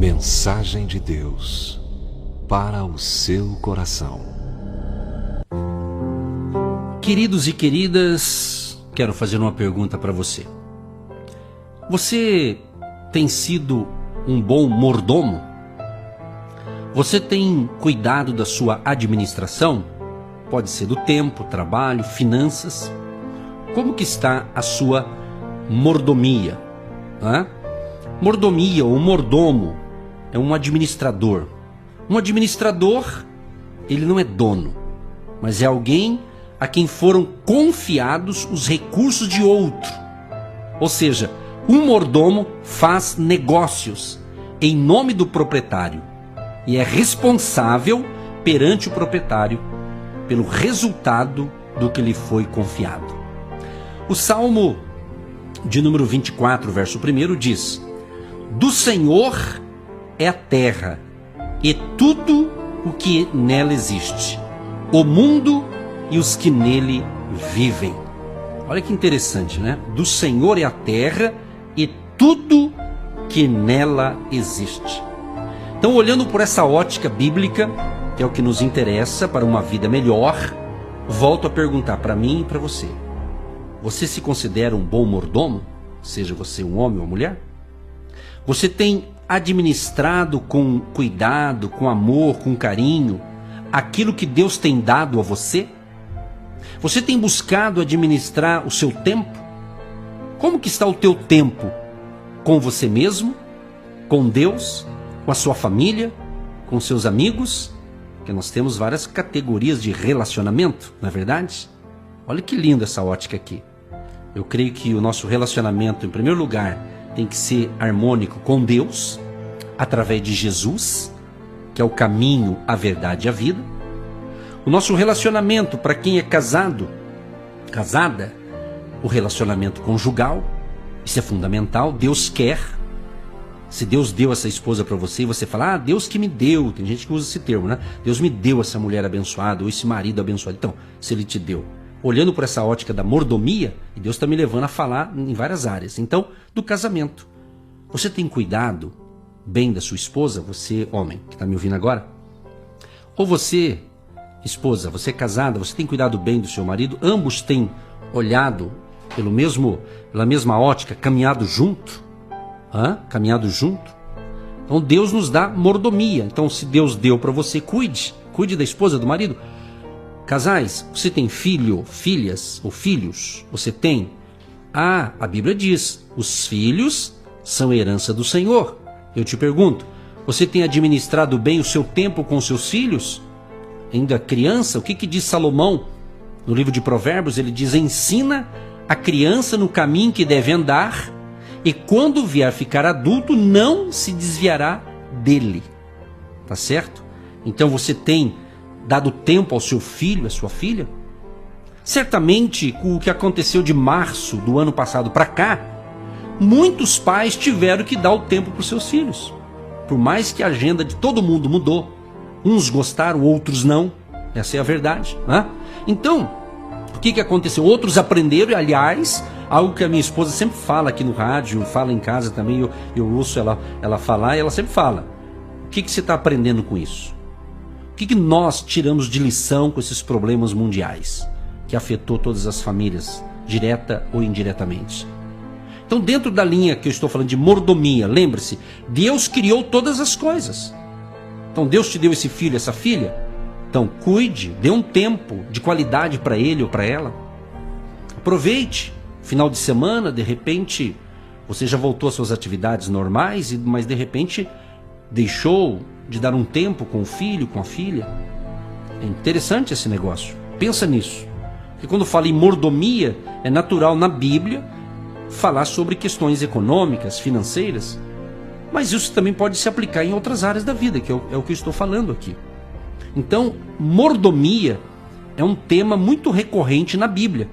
Mensagem de Deus para o seu coração. Queridos e queridas, quero fazer uma pergunta para você. Você tem sido um bom mordomo? Você tem cuidado da sua administração? Pode ser do tempo, trabalho, finanças. Como que está a sua mordomia? Mordomia ou mordomo é um administrador. Um administrador, ele não é dono, mas é alguém a quem foram confiados os recursos de outro. Ou seja, um mordomo faz negócios em nome do proprietário e é responsável perante o proprietário pelo resultado do que lhe foi confiado. O Salmo de número 24, verso 1 diz: do Senhor é a terra e tudo o que nela existe, o mundo e os que nele vivem. Olha que interessante, né? Do Senhor é a terra e tudo que nela existe. Então, olhando por essa ótica bíblica, que é o que nos interessa para uma vida melhor, volto a perguntar para mim e para você. Você se considera um bom mordomo? Seja você um homem ou mulher? Você tem administrado com cuidado, com amor, com carinho, aquilo que Deus tem dado a você? Você tem buscado administrar o seu tempo? Como que está o teu tempo? Com você mesmo? Com Deus? Com a sua família? Com seus amigos? Porque nós temos várias categorias de relacionamento, não é verdade? Olha que linda essa ótica aqui. Eu creio que o nosso relacionamento, em primeiro lugar, tem que ser harmônico com Deus, através de Jesus, que é o caminho, a verdade e a vida. O nosso relacionamento, para quem é casado, casada, o relacionamento conjugal, isso é fundamental. Deus quer. Se Deus deu essa esposa para você e você fala, Deus que me deu, tem gente que usa esse termo, né? Deus me deu essa mulher abençoada, ou esse marido abençoado. Então, se Ele te deu, olhando por essa ótica da mordomia, e Deus está me levando a falar em várias áreas. Então, do casamento. Você tem cuidado bem da sua esposa, você, homem, que está me ouvindo agora? Ou você, esposa, você é casada, você tem cuidado bem do seu marido? Ambos têm olhado pela mesma ótica, caminhado junto? Caminhado junto? Então, Deus nos dá mordomia. Então, se Deus deu para você, cuide da esposa, do marido. Casais, você tem filho, filhas ou filhos? Você tem? A Bíblia diz, os filhos são herança do Senhor. Eu te pergunto, você tem administrado bem o seu tempo com seus filhos? Ainda criança, o que diz Salomão? No livro de Provérbios, ele diz, ensina a criança no caminho que deve andar, e quando vier ficar adulto, não se desviará dele. Tá certo? Então você tem dado tempo ao seu filho, à sua filha? Certamente, com o que aconteceu de março do ano passado para cá, muitos pais tiveram que dar o tempo para os seus filhos. Por mais que a agenda de todo mundo mudou. Uns gostaram, outros não. Essa é a verdade. Então, o que aconteceu? Outros aprenderam, e aliás, algo que a minha esposa sempre fala aqui no rádio, fala em casa também, eu ouço ela falar, e ela sempre fala: o que você está aprendendo com isso? O que nós tiramos de lição com esses problemas mundiais que afetou todas as famílias, direta ou indiretamente? Então, dentro da linha que eu estou falando de mordomia, lembre-se, Deus criou todas as coisas. Então, Deus te deu esse filho, essa filha. Então, cuide, dê um tempo de qualidade para ele ou para ela. Aproveite. Final de semana, de repente, você já voltou às suas atividades normais, mas de repente deixou de dar um tempo com o filho, com a filha. É interessante esse negócio. Pensa nisso. Porque quando fala em mordomia, é natural na Bíblia falar sobre questões econômicas, financeiras, mas isso também pode se aplicar em outras áreas da vida, que é o que eu estou falando aqui. Então, mordomia é um tema muito recorrente na Bíblia.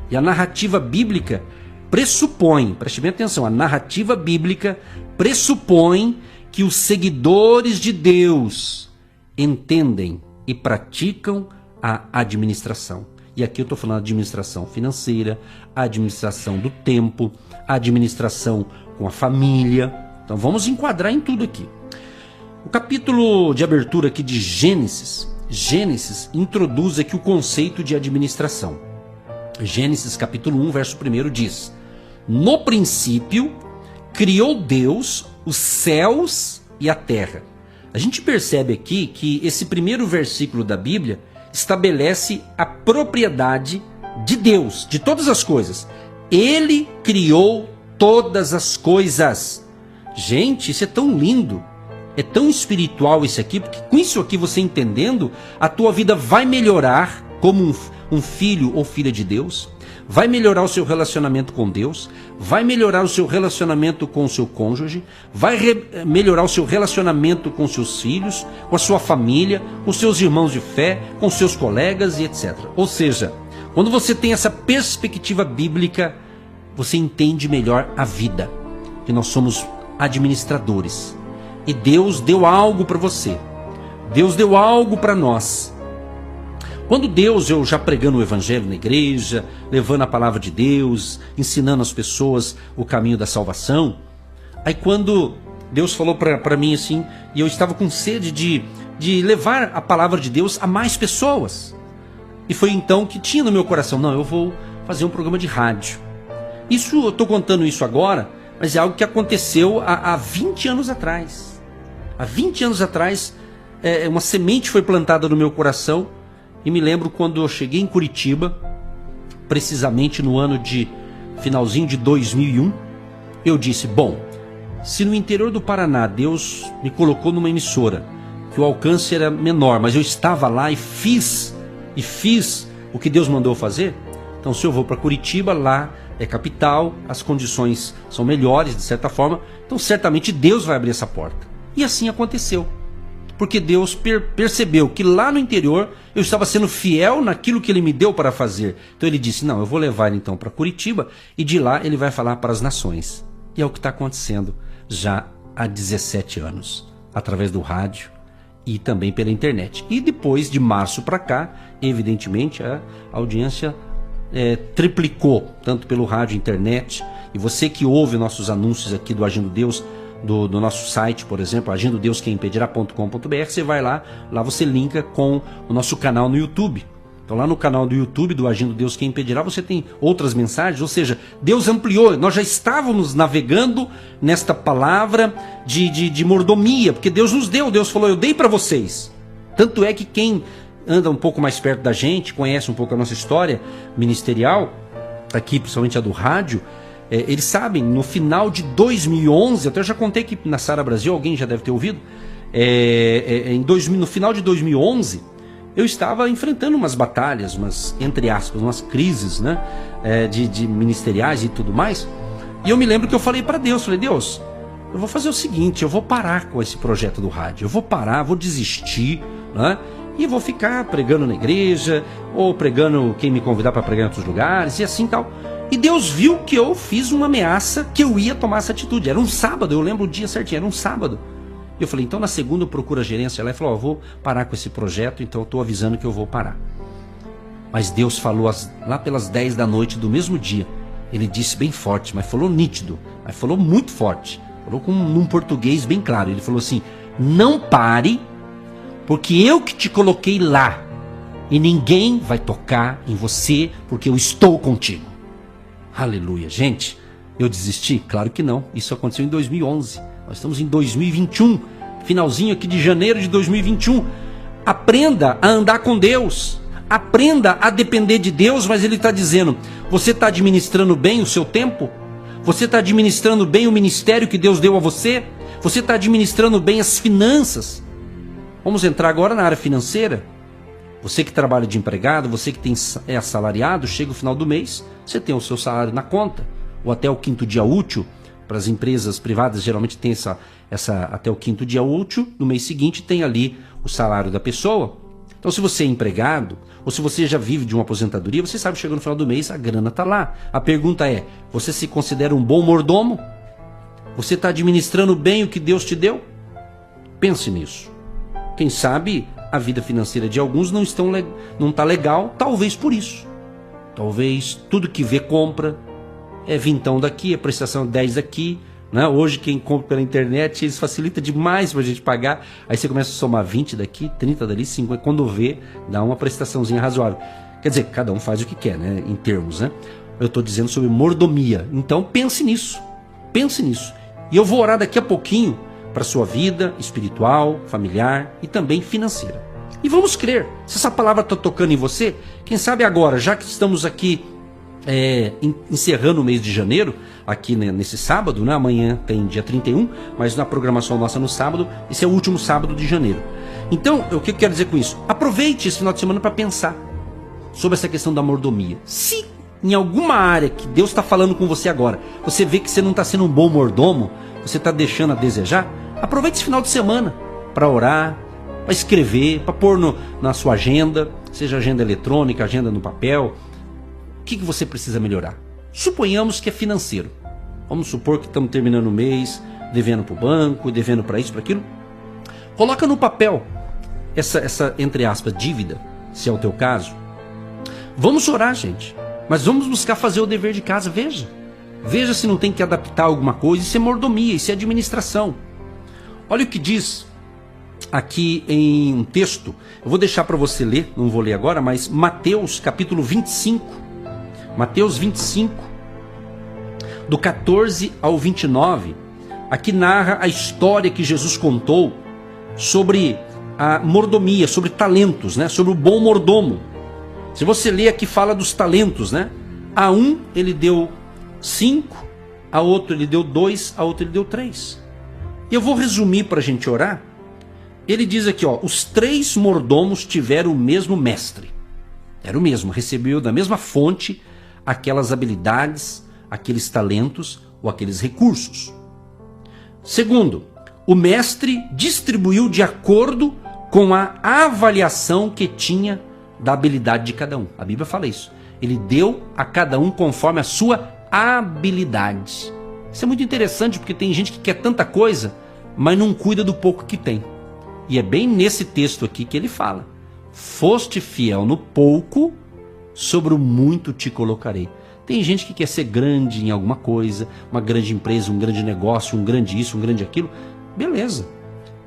E a narrativa bíblica pressupõe, preste bem atenção, a narrativa bíblica pressupõe que os seguidores de Deus entendem e praticam a administração. E aqui eu estou falando de administração financeira, a administração do tempo, a administração com a família. Então vamos enquadrar em tudo aqui. O capítulo de abertura aqui de Gênesis introduz aqui o conceito de administração. Gênesis capítulo 1, verso 1 diz: no princípio criou Deus os céus e a terra. A gente percebe aqui que esse primeiro versículo da Bíblia estabelece a propriedade de Deus, de todas as coisas. Ele criou todas as coisas. Gente, isso é tão lindo, é tão espiritual isso aqui, porque com isso aqui você entendendo, a tua vida vai melhorar como um filho ou filha de Deus, vai melhorar o seu relacionamento com Deus, vai melhorar o seu relacionamento com o seu cônjuge, vai melhorar o seu relacionamento com seus filhos, com a sua família, com seus irmãos de fé, com seus colegas e etc. Ou seja, quando você tem essa perspectiva bíblica, você entende melhor a vida, que nós somos administradores. E Deus deu algo para você. Deus deu algo para nós. Quando Deus, eu já pregando o evangelho na igreja, levando a palavra de Deus, ensinando as pessoas o caminho da salvação, aí quando Deus falou para mim assim, e eu estava com sede de levar a palavra de Deus a mais pessoas. E foi então que tinha no meu coração, não, eu vou fazer um programa de rádio. Isso, eu estou contando isso agora, mas é algo que aconteceu há 20 anos atrás. Há 20 anos atrás, uma semente foi plantada no meu coração. E me lembro quando eu cheguei em Curitiba, precisamente no ano de finalzinho de 2001, eu disse, bom, se no interior do Paraná Deus me colocou numa emissora, que o alcance era menor, mas eu estava lá e fiz o que Deus mandou fazer, então se eu vou para Curitiba, lá é capital, as condições são melhores de certa forma, então certamente Deus vai abrir essa porta. E assim aconteceu. Porque Deus percebeu que lá no interior eu estava sendo fiel naquilo que Ele me deu para fazer. Então Ele disse, não, eu vou levar ele então para Curitiba e de lá Ele vai falar para as nações. E é o que está acontecendo já há 17 anos, através do rádio e também pela internet. E depois de março para cá, evidentemente a audiência triplicou, tanto pelo rádio e internet. E você que ouve nossos anúncios aqui do Agindo Deus, do nosso site, por exemplo, agindodeusquemimpedirá.com.br, você vai lá você linka com o nosso canal no YouTube. Então lá no canal do YouTube do Agindo Deus Quem Impedirá, você tem outras mensagens, ou seja, Deus ampliou, nós já estávamos navegando nesta palavra de mordomia, porque Deus nos deu, Deus falou, eu dei para vocês. Tanto é que quem anda um pouco mais perto da gente, conhece um pouco a nossa história ministerial, aqui principalmente a do rádio, eles sabem, no final de 2011, até eu já contei aqui na Sara Brasil, alguém já deve ter ouvido, no final de 2011, eu estava enfrentando umas batalhas, entre aspas, umas crises, né, de ministeriais e tudo mais, e eu me lembro que eu falei para Deus, Deus, eu vou fazer o seguinte, eu vou parar com esse projeto do rádio, eu vou parar, vou desistir, né, e vou ficar pregando na igreja, ou pregando quem me convidar para pregar em outros lugares, e assim tal. E Deus viu que eu fiz uma ameaça que eu ia tomar essa atitude. Era um sábado, eu lembro o dia certinho, era um sábado. E eu falei, então na segunda eu procuro a gerência lá e falou, vou parar com esse projeto, então eu estou avisando que eu vou parar. Mas Deus falou lá pelas 10 da noite do mesmo dia. Ele disse bem forte, mas falou nítido, mas falou muito forte. Falou num português bem claro. Ele falou assim, não pare, porque eu que te coloquei lá. E ninguém vai tocar em você, porque eu estou contigo. Aleluia, gente, eu desisti? Claro que não, isso aconteceu em 2011, nós estamos em 2021, finalzinho aqui de janeiro de 2021, aprenda a andar com Deus, aprenda a depender de Deus, mas Ele está dizendo, você está administrando bem o seu tempo? Você está administrando bem o ministério que Deus deu a você? Você está administrando bem as finanças? Vamos entrar agora na área financeira. Você que trabalha de empregado, você que é assalariado, chega o final do mês, você tem o seu salário na conta, ou até o 5º dia útil. Para as empresas privadas geralmente tem até o 5º dia útil, no mês seguinte tem ali o salário da pessoa. Então se você é empregado, ou se você já vive de uma aposentadoria, você sabe que chegando no final do mês a grana está lá. A pergunta é, você se considera um bom mordomo? Você está administrando bem o que Deus te deu? Pense nisso. Quem sabe a vida financeira de alguns não está legal, talvez por isso. Talvez tudo que vê compra, é vintão daqui, é prestação 10 daqui, né? Hoje quem compra pela internet, isso facilita demais para a gente pagar. Aí você começa a somar 20 daqui, 30 dali, 50. Quando vê, dá uma prestaçãozinha razoável. Quer dizer, cada um faz o que quer, né? Em termos, né? Eu estou dizendo sobre mordomia. Então pense nisso. Pense nisso. E eu vou orar daqui a pouquinho para a sua vida espiritual, familiar e também financeira. E vamos crer. Se essa palavra está tocando em você, quem sabe agora, já que estamos aqui encerrando o mês de janeiro, aqui nesse sábado, né? Amanhã tem dia 31, mas na programação nossa no sábado, esse é o último sábado de janeiro. Então, o que eu quero dizer com isso? Aproveite esse final de semana para pensar sobre essa questão da mordomia. Se em alguma área que Deus está falando com você agora, você vê que você não está sendo um bom mordomo, você está deixando a desejar, aproveite esse final de semana para orar, para escrever, para pôr na sua agenda, seja agenda eletrônica, agenda no papel. O que você precisa melhorar? Suponhamos que é financeiro. Vamos supor que estamos terminando o mês, devendo para o banco, devendo para isso, para aquilo. Coloca no papel essa, entre aspas, dívida, se é o teu caso. Vamos orar, gente. Mas vamos buscar fazer o dever de casa. Veja se não tem que adaptar alguma coisa. Isso é mordomia, isso é administração. Olha o que diz aqui em um texto. Eu vou deixar para você ler, não vou ler agora, mas Mateus capítulo 25. Mateus 25, do 14 ao 29. Aqui narra a história que Jesus contou sobre a mordomia, sobre talentos, né? Sobre o bom mordomo. Se você ler aqui, fala dos talentos, né? A um ele deu 5, a outro ele deu 2, a outro ele deu 3. E eu vou resumir para a gente orar. Ele diz aqui, ó, os 3 mordomos tiveram o mesmo mestre. Era o mesmo, recebeu da mesma fonte aquelas habilidades, aqueles talentos ou aqueles recursos. Segundo, o mestre distribuiu de acordo com a avaliação que tinha da habilidade de cada um. A Bíblia fala isso. Ele deu a cada um conforme a sua habilidade. Isso é muito interessante porque tem gente que quer tanta coisa, mas não cuida do pouco que tem. E é bem nesse texto aqui que ele fala: foste fiel no pouco, sobre o muito te colocarei. Tem gente que quer ser grande em alguma coisa, uma grande empresa, um grande negócio, um grande isso, um grande aquilo. Beleza.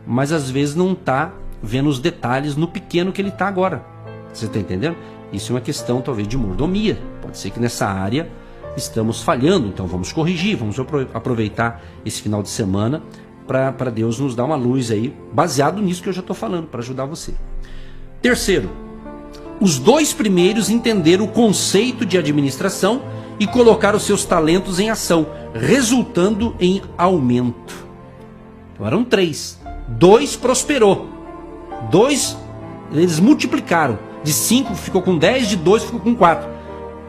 Mas às vezes não está vendo os detalhes no pequeno que ele está agora. Você está entendendo? Isso é uma questão talvez de mordomia. Pode ser que nessa área estamos falhando, então vamos corrigir, vamos aproveitar esse final de semana para Deus nos dar uma luz aí, baseado nisso que eu já estou falando, para ajudar você. Terceiro, os 2 primeiros entenderam o conceito de administração e colocaram os seus talentos em ação, resultando em aumento. Então eram 3. 2 prosperou. 2, eles multiplicaram. De 5 ficou com 10, de 2 ficou com 4.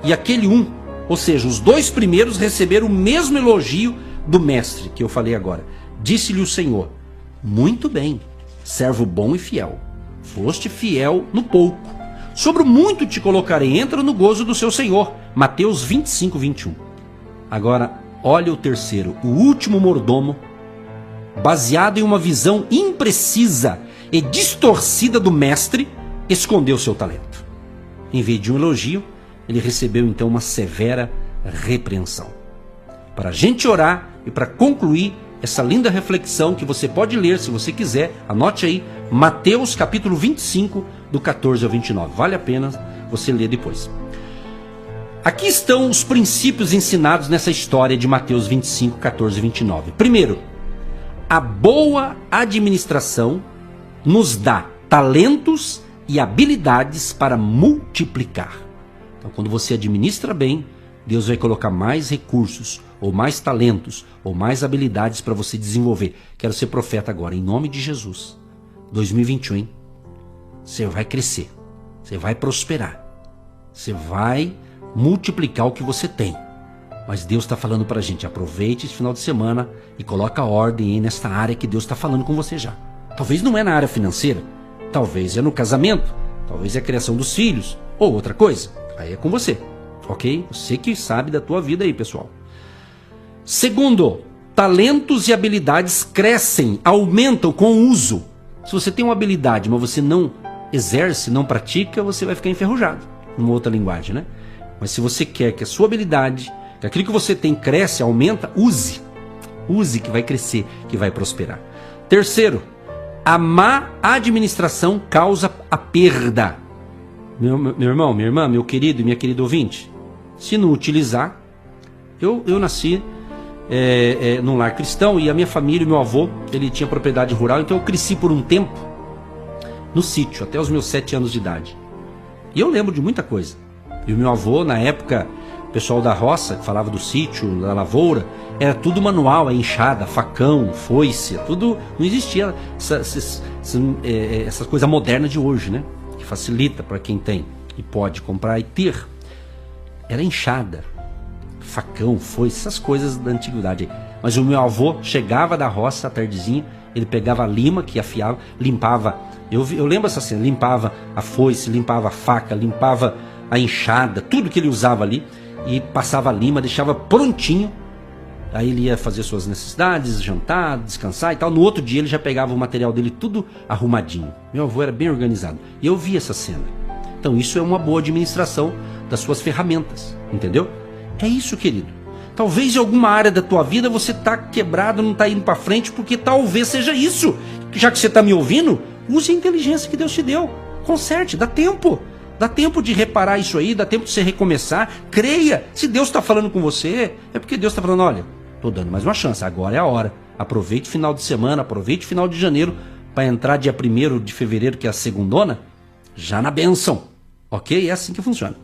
E aquele 1, ou seja, os 2 primeiros receberam o mesmo elogio do mestre, que eu falei agora. Disse-lhe o Senhor: muito bem, servo bom e fiel. Foste fiel no pouco. Sobre o muito te colocarei, entra no gozo do seu Senhor. Mateus 25, 21. Agora, olha o terceiro, o último mordomo, baseado em uma visão imprecisa e distorcida do mestre, escondeu seu talento. Em vez de um elogio, ele recebeu então uma severa repreensão. Para a gente orar e para concluir essa linda reflexão que você pode ler se você quiser, anote aí, Mateus capítulo 25, do 14 ao 29. Vale a pena você ler depois. Aqui estão os princípios ensinados nessa história de Mateus 25, 14 e 29. Primeiro, a boa administração nos dá talentos e habilidades para multiplicar. Então, quando você administra bem, Deus vai colocar mais recursos, ou mais talentos, ou mais habilidades para você desenvolver. Quero ser profeta agora, em nome de Jesus. 2021, hein? Você vai crescer, você vai prosperar, você vai multiplicar o que você tem. Mas Deus está falando para a gente, aproveite esse final de semana e coloca ordem aí nesta área que Deus está falando com você já. Talvez não é na área financeira, talvez é no casamento, talvez é a criação dos filhos, ou outra coisa. Aí é com você, ok? Você que sabe da tua vida aí, pessoal. Segundo, talentos e habilidades crescem, aumentam com o uso. Se você tem uma habilidade, mas você não exerce, não pratica, você vai ficar enferrujado. Numa outra linguagem, né? Mas se você quer que a sua habilidade, que aquilo que você tem cresce, aumenta, use. Use que vai crescer, que vai prosperar. Terceiro, a má administração causa a perda. Meu irmão, minha irmã, meu querido e minha querida ouvinte, se não utilizar, eu nasci num lar cristão e a minha família, meu avô, ele tinha propriedade rural, então eu cresci por um tempo no sítio, até os meus 7 anos de idade. E eu lembro de muita coisa. E o meu avô, na época, o pessoal da roça, que falava do sítio, da lavoura, era tudo manual, a enxada, facão, foice, tudo, não existia essa coisa moderna de hoje, né? Que facilita para quem tem e pode comprar e ter. Era enxada, facão, foice, essas coisas da antiguidade. Mas o meu avô chegava da roça à tardezinha, ele pegava a lima que afiava, limpava, eu lembro essa cena, limpava a foice, limpava a faca, limpava a enxada, tudo que ele usava ali, e passava a lima, deixava prontinho. Aí ele ia fazer suas necessidades, jantar, descansar e tal. No outro dia ele já pegava o material dele tudo arrumadinho. Meu avô era bem organizado. E eu vi essa cena. Então isso é uma boa administração das suas ferramentas, entendeu? É isso, querido. Talvez em alguma área da tua vida você está quebrado, não está indo para frente, porque talvez seja isso. Já que você está me ouvindo, use a inteligência que Deus te deu. Conserte, dá tempo. Dá tempo de reparar isso aí, dá tempo de você recomeçar. Creia, se Deus está falando com você, é porque Deus está falando, olha, estou dando mais uma chance, agora é a hora. Aproveite o final de semana, aproveite o final de janeiro, para entrar dia 1º de fevereiro, que é a segundona, já na bênção. Ok? É assim que funciona.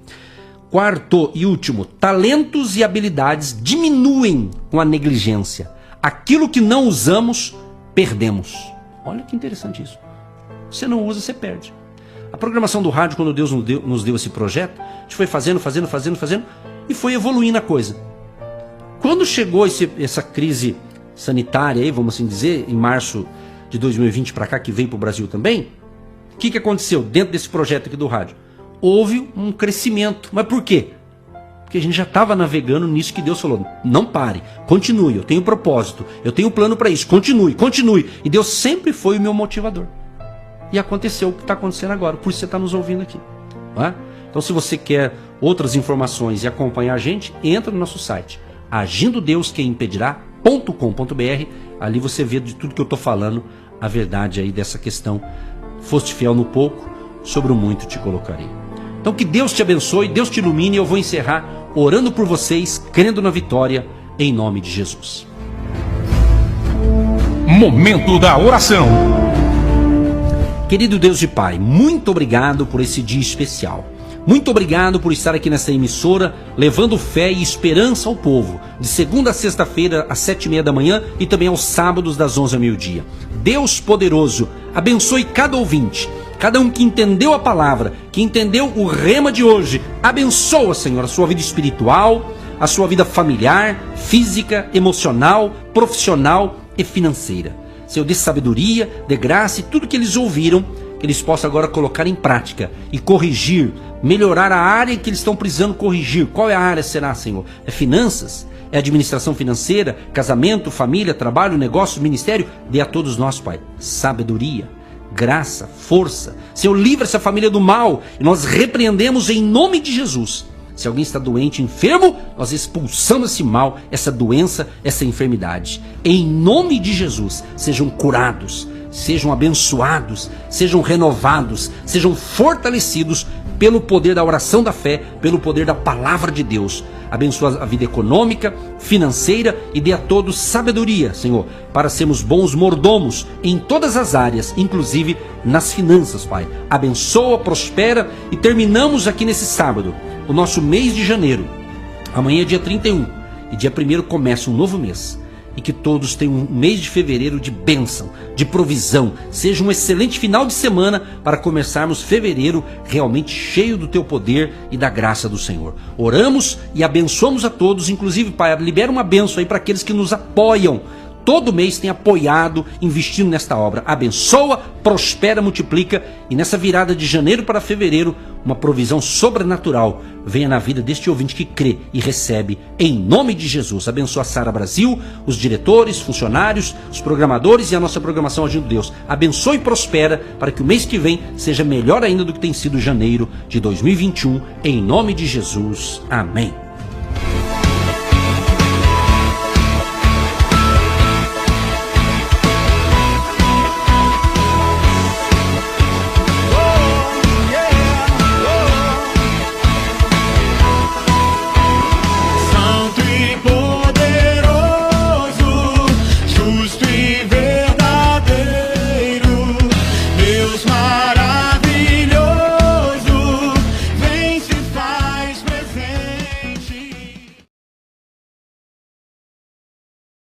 Quarto e último, talentos e habilidades diminuem com a negligência. Aquilo que não usamos, perdemos. Olha que interessante isso. Você não usa, você perde. A programação do rádio, quando Deus nos deu esse projeto, a gente foi fazendo e foi evoluindo a coisa. Quando chegou essa crise sanitária, aí, vamos assim dizer, em março de 2020 para cá, que veio para o Brasil também, o que aconteceu dentro desse projeto aqui do rádio? Houve um crescimento. Mas por quê? Porque a gente já estava navegando nisso que Deus falou. Não pare, continue, eu tenho propósito, eu tenho plano para isso, continue. E Deus sempre foi o meu motivador. E aconteceu o que está acontecendo agora, por isso você está nos ouvindo aqui. Não é? Então se você quer outras informações e acompanhar a gente, entra no nosso site, agindodeusquemimpedirá.com.br. Ali você vê de tudo que eu estou falando, a verdade aí dessa questão. Foste fiel no pouco, sobre o muito te colocarei. Então que Deus te abençoe, Deus te ilumine, e eu vou encerrar orando por vocês, crendo na vitória, em nome de Jesus. Momento da oração. Querido Deus e Pai, muito obrigado por esse dia especial. Muito obrigado por estar aqui nessa emissora, levando fé e esperança ao povo, de segunda a sexta-feira, às 7h30 da manhã e também aos sábados, das 11 ao meio-dia. Deus poderoso, abençoe cada ouvinte, cada um que entendeu a palavra, que entendeu o rema de hoje. Abençoa, Senhor, a sua vida espiritual, a sua vida familiar, física, emocional, profissional e financeira. Senhor, dê sabedoria, dê graça e tudo que eles ouviram, que eles possam agora colocar em prática e corrigir, melhorar a área em que eles estão precisando corrigir. Qual é a área será, Senhor? É finanças? É administração financeira? Casamento, família, trabalho, negócio, ministério? Dê a todos nós, Pai, sabedoria, graça, força. Senhor, livra essa família do mal e nós repreendemos em nome de Jesus. Se alguém está doente, enfermo, nós expulsamos esse mal, essa doença, essa enfermidade. Em nome de Jesus, sejam curados, sejam abençoados, sejam renovados, sejam fortalecidos pelo poder da oração da fé, pelo poder da palavra de Deus. Abençoa a vida econômica, financeira e dê a todos sabedoria, Senhor, para sermos bons mordomos em todas as áreas, inclusive nas finanças, Pai. Abençoa, prospera e terminamos aqui nesse sábado o nosso mês de janeiro. Amanhã é dia 31 e dia 1º começa um novo mês. E que todos tenham um mês de fevereiro de bênção, de provisão. Seja um excelente final de semana para começarmos fevereiro realmente cheio do teu poder e da graça do Senhor. Oramos e abençoamos a todos, inclusive, Pai, libera uma bênção aí para aqueles que nos apoiam. Todo mês tem apoiado, investindo nesta obra. Abençoa, prospera, multiplica. E nessa virada de janeiro para fevereiro, uma provisão sobrenatural venha na vida deste ouvinte que crê e recebe em nome de Jesus. Abençoa a Sara Brasil, os diretores, funcionários, os programadores e a nossa programação Agindo Deus. Abençoa e prospera para que o mês que vem seja melhor ainda do que tem sido janeiro de 2021. Em nome de Jesus. Amém.